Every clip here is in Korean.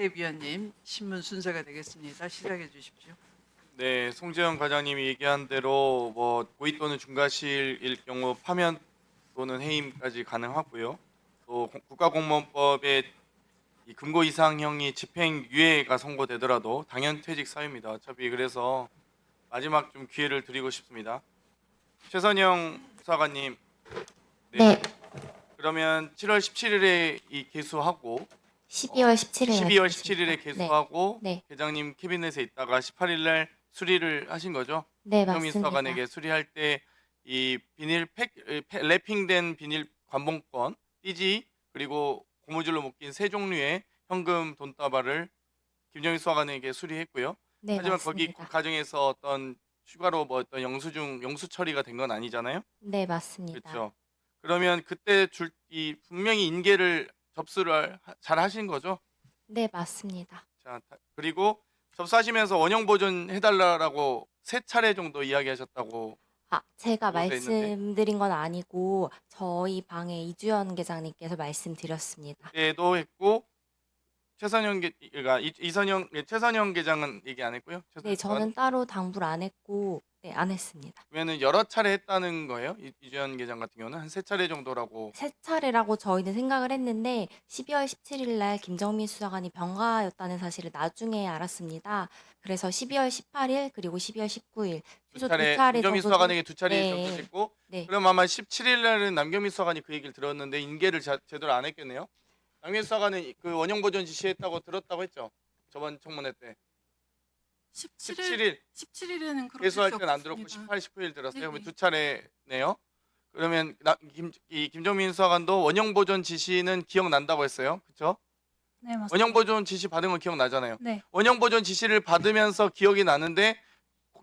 대위원님 신문 순서가 되겠습니다. 시작해 주십시오. 네, 송재현 과장님이 얘기한 대로 뭐 고의 또는 중과실일 경우 파면 또는 해임까지 가능하고요. 또 국가공무원법에 이 금고 이상형이 집행유예가 선고되더라도 당연퇴직 사유입니다. 어차피 그래서 마지막 좀 기회를 드리고 싶습니다. 최선영 수사관님, 네. 네, 그러면 7월 17일에 이 개수하고 12월 17일. 12월 17일에 개수하고 네. 계장님 캐비넷에 있다가 18일 날 수리를 하신 거죠? 네, 김정민 맞습니다. 수사관에게 수리할 때 이 비닐 랩핑된 비닐 관봉권, 띠지 그리고 고무줄로 묶인 세 종류의 현금 돈다발을 김정민 수사관에게 수리했고요. 네, 하지만 거기 맞습니다. 과정에서 어떤 추가로 뭐 어떤 영수 처리가 된 건 아니잖아요. 네, 맞습니다. 그렇죠. 그러면 그때 이 분명히 인계를 접수를 잘 하신 거죠? 네, 맞습니다. 자, 그리고 접수하시면서 원형 보존 해달라고 3차례 정도 이야기하셨다고. 제가 보고서에 있는데. 말씀드린 건 아니고 저희 방에 이주연 계장님께서 말씀드렸습니다. 때도 했고 그러니까 최선영 계장은 얘기 안 했고요. 네, 저는 따로 당부를 안 했고, 네, 안 했습니다. 그러면은 여러 차례 했다는 거예요? 이주연 계장 같은 경우는 한 3차례 정도라고. 세 차례라고 저희는 생각을 했는데 12월 17일 날 김정민 수사관이 병가였다는 사실을 나중에 알았습니다. 그래서 12월 18일 그리고 12월 19일 최소 두 차례 김정민 정도 수사관에게 2차례 네. 정도 됐고. 네. 그럼 아마 17일 날은 남경민 수사관이 그 얘기를 들었는데 인계를 제대로 안 했겠네요. 남경민 수사관은 그 원형 보존 지시했다고 들었다고 했죠. 저번 청문회 때. 17일 17일에는 그렇게 개수할 때는 안 들었고 18, 19일 들었어요. 네네. 그러면 2차례네요. 그러면 김정민 수사관도 원형 보존 지시는 기억난다고 했어요. 그렇죠? 네, 맞습니다. 원형 보존 지시 받은 건 기억나잖아요. 네. 원형 보존 지시를 받으면서 기억이 나는데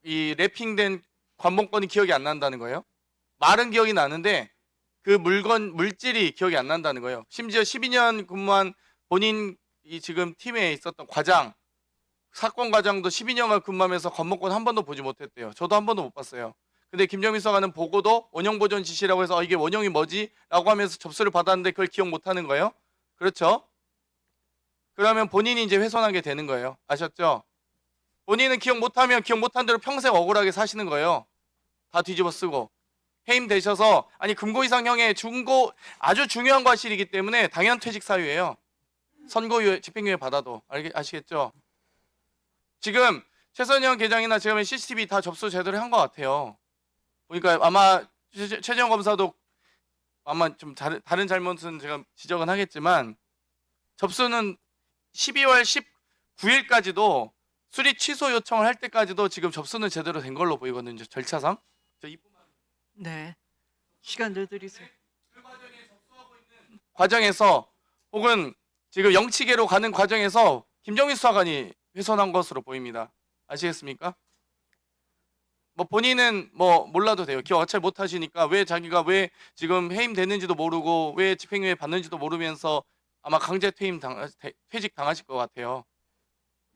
이 랩핑된 관봉권이 기억이 안 난다는 거예요. 말은 기억이 나는데 그 물질이 기억이 안 난다는 거예요. 심지어 12년 근무한 본인 이 지금 팀에 있었던 과장, 사건 과장도 12년간 근무하면서 관봉권 한 번도 보지 못했대요. 저도 한 번도 못 봤어요. 근데 김정민 수사관은 보고도 원형 보존 지시라고 해서 이게 원형이 뭐지? 라고 하면서 접수를 받았는데 그걸 기억 못하는 거예요. 그렇죠? 그러면 본인이 이제 훼손하게 되는 거예요. 아셨죠? 본인은 기억 못하면 기억 못한 대로 평생 억울하게 사시는 거예요. 다 뒤집어 쓰고. 해임되셔서 아니 금고 이상형의 아주 중요한 과실이기 때문에 당연 퇴직 사유예요. 선고유예, 집행유예 받아도. 아시겠죠? 지금 최선영 계장이나 제가 CCTV 다 접수 제대로 한 것 같아요. 보니까 아마 최재형 검사도 아마 좀 다른 잘못은 제가 지적은 하겠지만 접수는 12월 19일까지도 수리 취소 요청을 할 때까지도 지금 접수는 제대로 된 걸로 보이거든요. 절차상. 네. 시간 더 드리세요. 과정에서 혹은 지금 영치계로 가는 과정에서 김정민 수사관이 훼손한 것으로 보입니다. 아시겠습니까? 뭐 본인은 뭐 몰라도 돼요. 기억 잘 못하시니까 자기가 왜 지금 해임됐는지도 모르고 왜 집행유예 받는지도 모르면서 아마 강제 퇴직 당하실 것 같아요.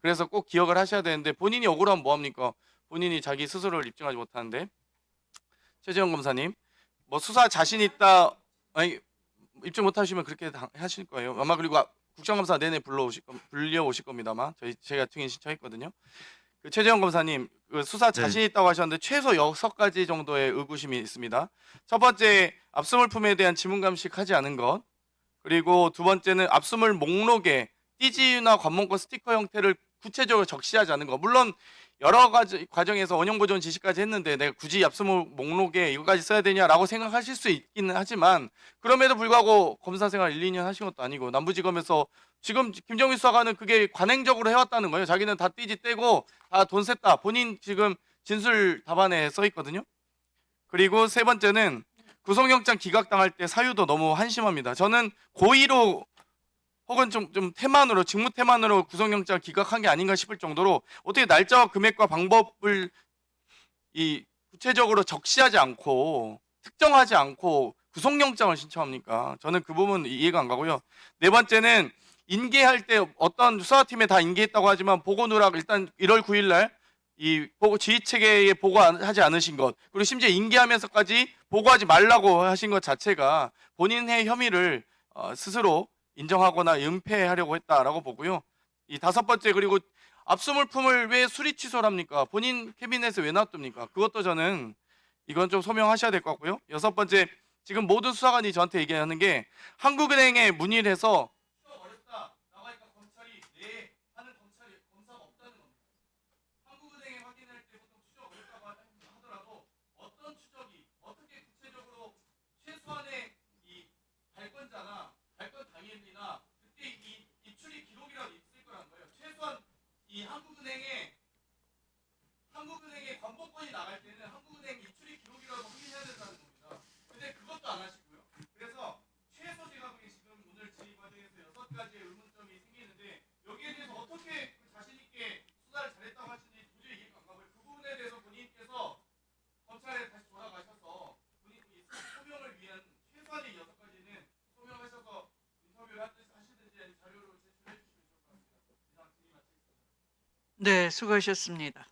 그래서 꼭 기억을 하셔야 되는데 본인이 억울하면 뭐합니까? 본인이 자기 스스로를 입증하지 못하는데. 최재형 검사님, 뭐 수사 자신 있다, 아니 입증 못하시면 그렇게 하실 거예요. 아마 그리고 국정감사 내내 불려오실 겁니다만 제가 증인 신청했거든요. 그 최재형 검사님, 그 수사 자신 있다고 하셨는데 최소 6가지 정도의 의구심이 있습니다. 첫 번째, 압수물품에 대한 지문 감식하지 않은 것, 그리고 두 번째는 압수물 목록에 띠지나 관문권 스티커 형태를 구체적으로 적시하지 않은 것. 물론 여러 가지 과정에서 원형 보존 지시까지 했는데 내가 굳이 압수물 목록에 이거까지 써야 되냐라고 생각하실 수 있기는 하지만 그럼에도 불구하고 검사 생활 1, 2년 하신 것도 아니고 남부지검에서 지금 김정민 수사관은 그게 관행적으로 해왔다는 거예요. 자기는 다 띠지 떼고 다 돈 셌다. 본인 지금 진술 답안에 써 있거든요. 그리고 세 번째는 구속영장 기각당할 때 사유도 너무 한심합니다. 저는 고의로 혹은 좀 태만으로 직무 태만으로 구속영장 기각한 게 아닌가 싶을 정도로 어떻게 날짜와 금액과 방법을 구체적으로 적시하지 않고 특정하지 않고 구속영장을 신청합니까? 저는 그 부분 이해가 안 가고요. 네 번째는 인계할 때 어떤 수사팀에 다 인계했다고 하지만 보고 누락 일단 1월 9일 날 이 지휘 체계에 보고하지 않으신 것, 그리고 심지어 인계하면서까지 보고하지 말라고 하신 것 자체가 본인의 혐의를 스스로 인정하거나 은폐하려고 했다라고 보고요. 이 다섯 번째, 그리고 압수물품을 왜 수리 취소를 합니까? 본인 캐비넷에 왜 놔둡니까? 그것도 저는 이건 좀 소명하셔야 될 것 같고요. 여섯 번째, 지금 모든 수사관이 저한테 얘기하는 게 한국은행에 문의를 해서 추적 어렵다 나가니까 검찰이 네 하는 검사가 없다는 겁니다. 한국은행에 확인할 때 보통 추적 어렵다고 하더라도 어떤 추적이 어떻게 구체적으로 최소한의 이 발권자나 발권 당일이나 그때 이 입출이 기록이라도 있을 거란 거예요. 최소한 이 한국은행에 관복권이 나갈 때는 한국은행 입출이 기록이라도 확인해야 된다는 겁니다. 근데 그것도 안 하시고요. 그래서 최소 제가 보기에 지금 오늘 질의 과정에서 6가지의 의문점이 생기는데 여기에 대해서 어떻게 자신 있게 수사를 잘했다고 하시는지 도저히 이해가 안 가고요. 그 부분에 대해서 본인께서 검찰에 다시 돌아가셔서 본인이 소명을 위한 최소한의 6가지는 소명하셔서 인터뷰를 하시든지 아니면 자료로 제출해 주시면 좋을 것 같습니다. 이상 질의 마치겠습니다. 네, 수고하셨습니다.